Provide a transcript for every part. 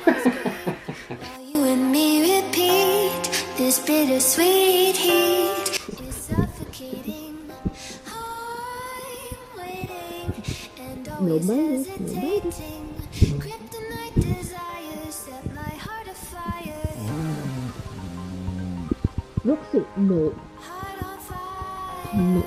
You and me repeat this bittersweet heat is suffocating. I'm waiting and always hesitating. Kryptonite desires set my heart afire. Roxy, no. Heart on fire. No.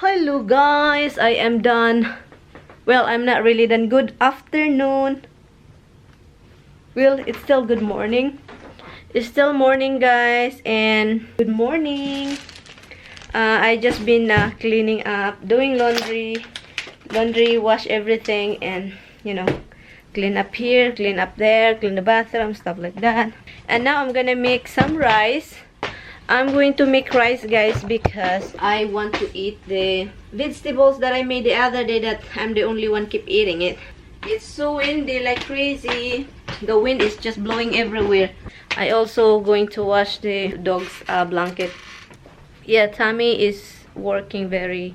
Hello guys, I am done. Well, I'm not really done. Good afternoon. Well, it's still good morning. It's still morning guys, and good morning. I just been cleaning up, doing laundry, wash everything, and you know, clean up here, clean up there, clean the bathroom, stuff like that. And now I'm gonna make some rice. I'm going to make rice guys because I want to eat the vegetables that I made the other day that I'm the only one keep eating it. It's so windy like crazy. The wind is just blowing everywhere. I also going to wash the dog's blanket. Yeah, Tommy is working very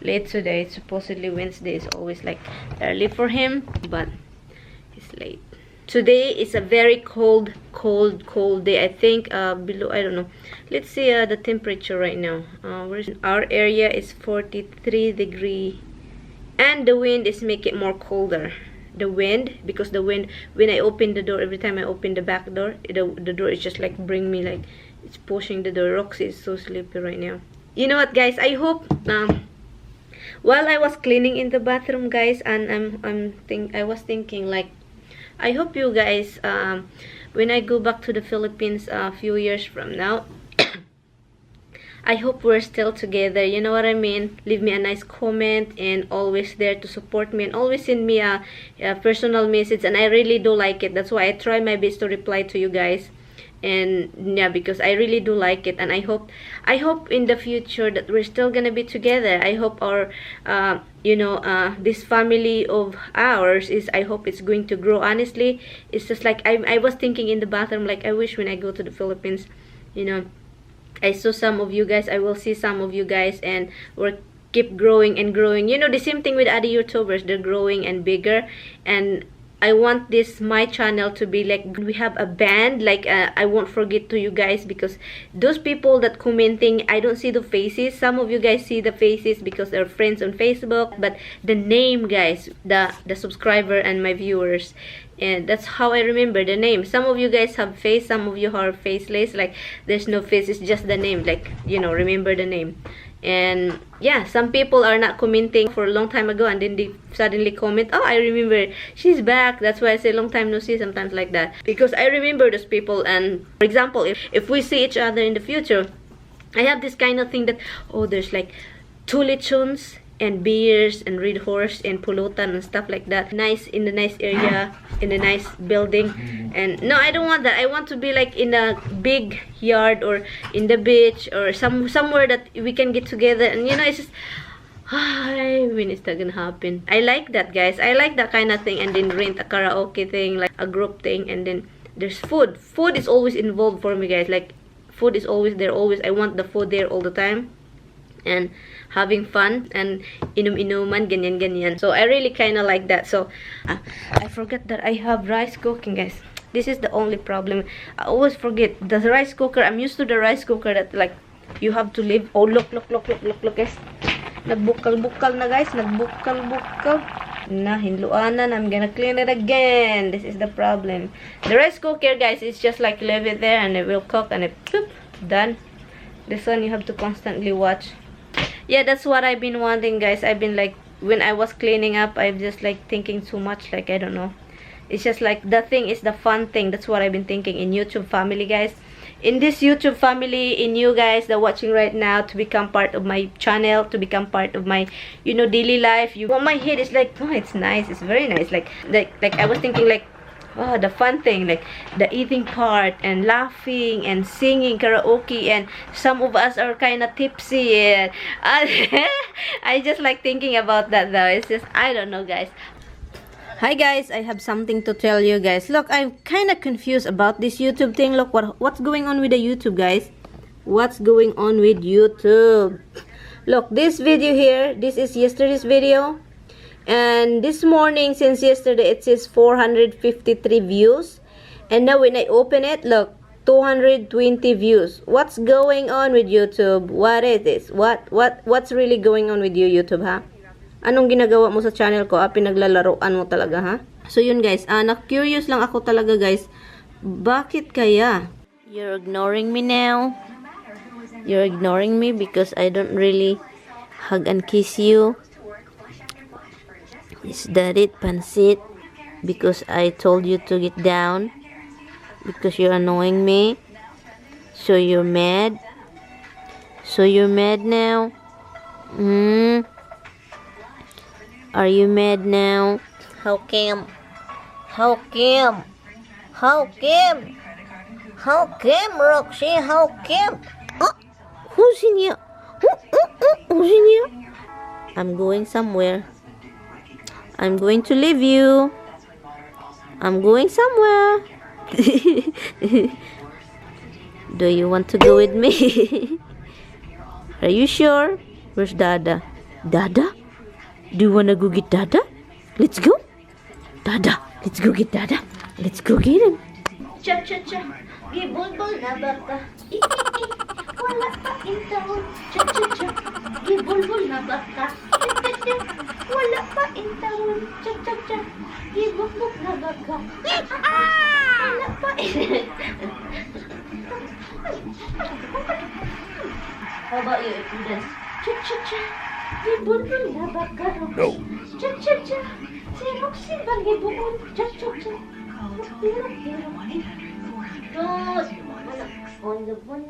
late today. Supposedly Wednesday is always like early for him, but he's late. Today is a very cold day. I think below, I don't know. Let's see the temperature right now. Our area is 43 degree, and the wind is making it more colder. The wind, because the wind, when I open the door, every time I open the back door, the door is just like bring me like it's pushing the door. Roxy is so sleepy right now. You know what, guys? I hope while I was cleaning in the bathroom, guys, and I was thinking like, I hope you guys, when I go back to the Philippines a few years from now, I hope we're still together. You know what I mean? Leave me a nice comment, and always there to support me, and always send me a personal message, and I really do like it. That's why I try my best to reply to you guys. And yeah, because I really do like it, and I hope in the future that we're still gonna be together. I hope our this family of ours is, I hope it's going to grow. Honestly, it's just like I was thinking in the bathroom, like I wish when I go to the Philippines, you know, I saw some of you guys, I will see some of you guys, and we're keep growing and growing. You know, the same thing with other YouTubers, they're growing and bigger, and I want this my channel to be like we have a band, like I won't forget to you guys, because those people that commenting, I don't see the faces. Some of you guys see the faces because they're friends on Facebook, but the name, guys, the subscriber and my viewers, and that's how I remember the name. Some of you guys have face, some of you are faceless, like there's no face, it's just the name, like, you know, remember the name. And yeah, some people are not commenting for a long time ago, and then they suddenly comment, oh, I remember, she's back. That's why I say long time no see, sometimes like that, because I remember those people. And for example, if we see each other in the future, I have this kind of thing that, oh, there's like 2 lechons and beers and red horse and pulutan and stuff like that, nice, in the nice area, in a nice building. And no, I don't want that. I want to be like in a big yard or in the beach or somewhere that we can get together. And you know, it's just when is that gonna happen? I like that, guys. I like that kind of thing. And then rent a karaoke thing, like a group thing. And then there's food is always involved for me, guys. Like food is always there, always. I want the food there all the time, and having fun and inuman, ganyan. So I really kind of like that. So I forgot that I have rice cooking, guys. This is the only problem. I always forget the rice cooker. I'm used to the rice cooker that like you have to leave. Oh, look, guys. Nagbukal-bukal na, guys. Nagbukal-bukal. Na, hinluanan. I'm gonna clean it again. This is the problem. The rice cooker, guys, is just like leave it there and it will cook and it, boop, done. This one you have to constantly watch. Yeah, that's what I've been wanting, guys. I've been like, when I was cleaning up, I'm just like thinking too much, like I don't know. It's just like the thing is the fun thing. That's what I've been thinking in YouTube family, guys. In this YouTube family, in you guys that are watching right now, to become part of my channel, to become part of my, you know, daily life. You, well, my head is like, oh, it's nice, it's very nice. Like I was thinking like, oh, the fun thing, like the eating part and laughing and singing karaoke, and some of us are kind of tipsy, and I just like thinking about that though. It's just, I don't know, guys. Hi guys, I have something to tell you guys. Look, I'm kind of confused about this YouTube thing. Look, what's going on with the YouTube, guys? What's going on with YouTube? Look, this video here, this is yesterday's video. And this morning, since yesterday, it says 453 views. And now when I open it, look, 220 views. What's going on with YouTube? What is this? What's really going on with you, YouTube, ha? Anong ginagawa mo sa channel ko? Pinaglalaroan mo talaga, ha? So yun, guys. Na-curious lang ako talaga, guys. Bakit kaya? You're ignoring me now. You're ignoring me because I don't really hug and kiss you. Is that it, Pansit? Because I told you to get down? Because you're annoying me? So you're mad? So you're mad now? Are you mad now? How come? How come? How come? How come, Roxy? How come? Oh, who's in here? Who's in here? I'm going somewhere. I'm going to leave you. I'm going somewhere. Do you want to go with me? Are you sure? Where's Dada? Dada? Do you want to go get Dada? Let's go. Dada, let's go get Dada. Let's go get him. Cha-cha-cha. Gibulbul na baka. Wala pa intaon. Cha-cha-cha. Gibulbul na baka. Wala pa intaon. Cha-cha-cha. Gibulbul na baka. Wala pa intaon. How about you if you dance? Cha-cha-cha. Gibulbul na baka. No. Cha-cha-cha. Si Roxy bang gibulbul. Cha-cha-cha. On the one.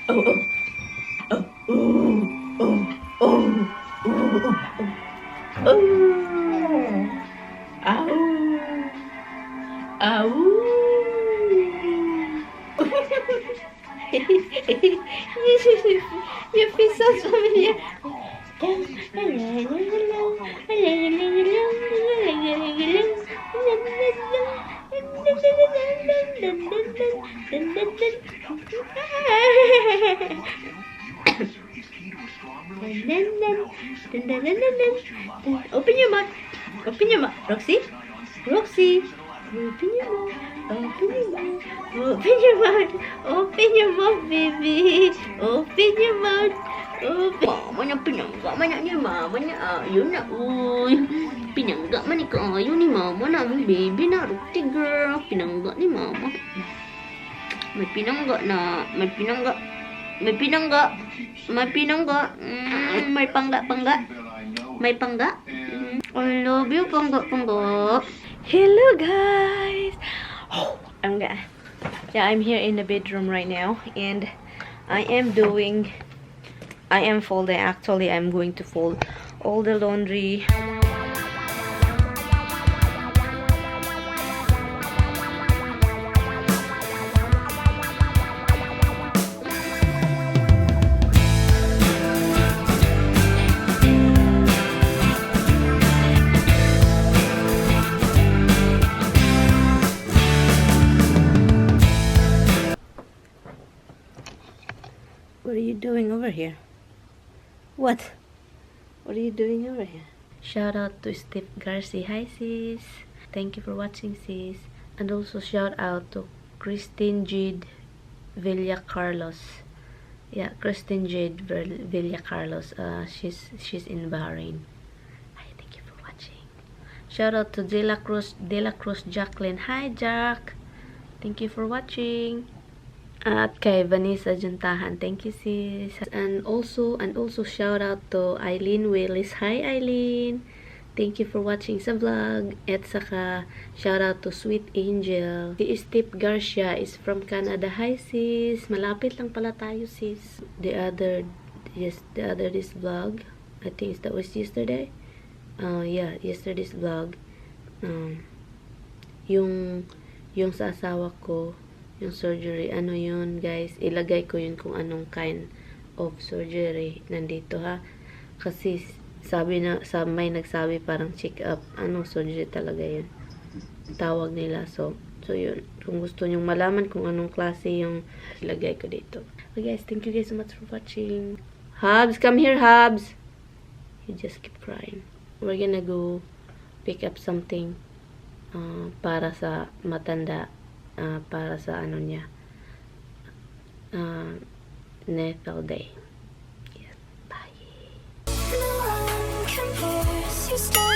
You feel so familiar. Open your mouth. Open your mouth. Roxy? Roxy? Open your mouth. Open your mouth. Open your mouth. Open your mouth, baby. Open your mouth. Open. Mama na pinangga man ni mama na ayaw na. Uy. Pinangga man ni kaayo ni mama namin, baby na. Roxy girl. Pinangga ni mama. May pinangga na. May pinangga. May pinangga. May pinangga. May pangga. May pangga. I love you, pangga. Hello, guys. Oh, I'm here in the bedroom right now, and I am folding. Actually, I'm going to fold all the laundry. What are you doing over here? What? What are you doing over here? Shout out to Steve Garcia. Hi, sis. Thank you for watching, sis. And also shout out to Christine Jade Villa Carlos. Yeah, Christine Jade Villa Carlos. She's in Bahrain. Hi, thank you for watching. Shout out to De La Cruz Jacqueline. Hi, Jack. Thank you for watching. At kay Vanessa Juntahan, thank you, sis. And also shout out to Eileen Willis. Hi, Eileen. Thank you for watching sa vlog. At saka shout out to Sweet Angel. Si Steve Garcia is from Canada. Hi, sis. Malapit lang pala tayo, sis. The other this vlog, I think that was yesterday. Yeah, yesterday's vlog. Yung sa asawa ko, yung surgery, ano yun, guys, ilagay ko yun kung anong kind of surgery nandito, ha, kasi may nagsabi parang check up, anong surgery talaga yun tawag nila, so yun, kung gusto nyong malaman kung anong klase yung ilagay ko dito. Okay, guys, thank you guys so much for watching. Hubs, come here, Hubs. You just keep crying. We're gonna go pick up something para sa matanda, para sa ano niya, natal day. Yes, bye. No one compares. You start